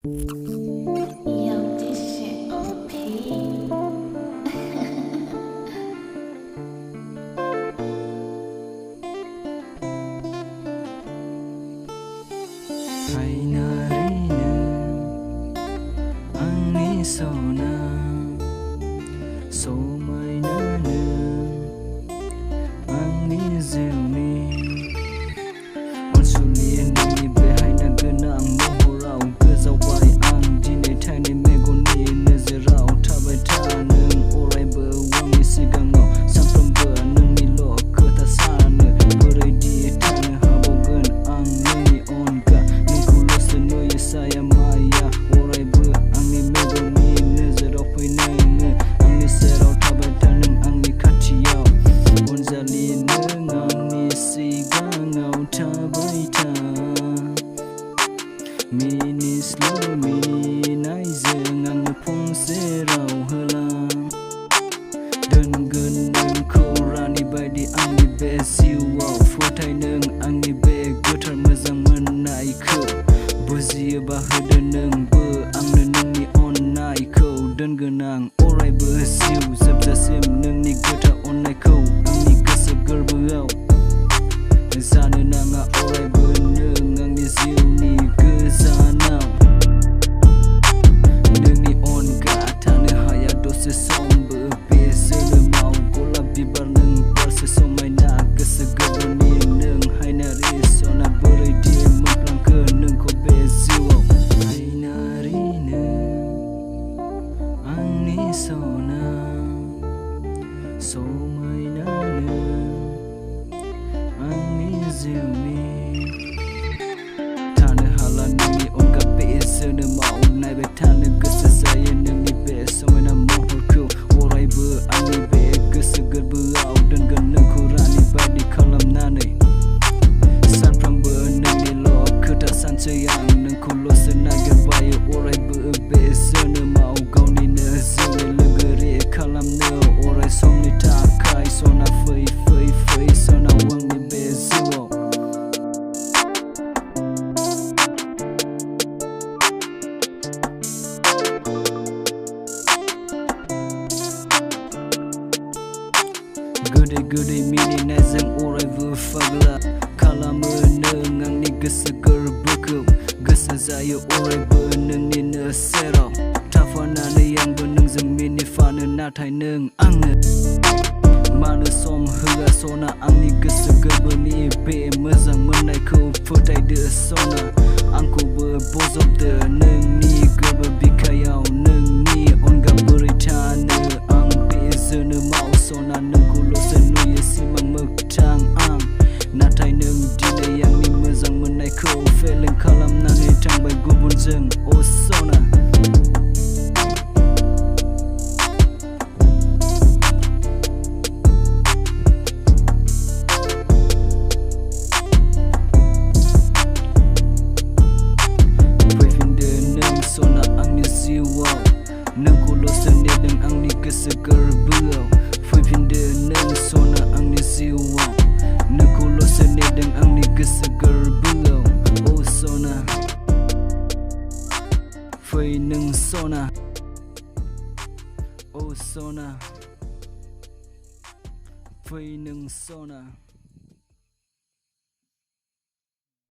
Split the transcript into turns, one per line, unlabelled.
Yo, this shit OP.
Hainarina Angni sona Somainana Angni zilni Onsulien ni behaina gena ang mohorau Gezau bai ang dine tani megoni nezerau Tabai taneng orai bewangi sigangau Samprambe nengni lo ketasane Berai di tane habogen ang nengni onga Saya maya orai be angni megoni nezerau pinenge angni serau tabataneng angni katiau onzali neng angni sigangau tabaita minis lo minai zeng angni pong serau helang dan geneng korani badi angni be siwau fotai neng angni be gotar mezang menai ko Buzia bahada neng be angna nengni online ko dan genang orai bersiu sebzasim nengni gota online ko angni keseger beau sana nanga orai beneng angni ziu ni gezanau nengni on gata ne haya dose sombe bese le mau gola bibar neng perse somai na keseger beni neng haina risona berai dia memplang ke neng ko Sona Somainana Angni zilni Tane halan nengni onga bese ne mau nai be tane gese saya nengni be somaina mohorku orai be angni be gese gerbe au dan geneng kurani badi kalam nane Sanprambe nengni lo keta sancayang neng kulo senaga bayi orai be bese ne mau gauni ne kalam ne orai somni takai sona fei sona wangi bezuo Gede mini nezeng orai verfagla kalam neng angni geseger buku gese zaya orai beneng ni neserau Tafanane yang beneng zemini fane natai neng angne Mana som hega sona angni geseger beni be mezang menai ko fotai de sona Angko bebozop de neng ni gerbe bikayau neng ni onga beritane ang bezene mau sona neng kulo senuye simang mektang ang Natai neng dine yang ni mezang menai ko feleng kalam nane tang bai gubun zeng o sona Neng kulo seni deng angni keseger beau Fui pinde neng sona angni siwa Neng kulo seni deng angni keseger beau Oh sona Fui neng sona Oh sona Fui neng sona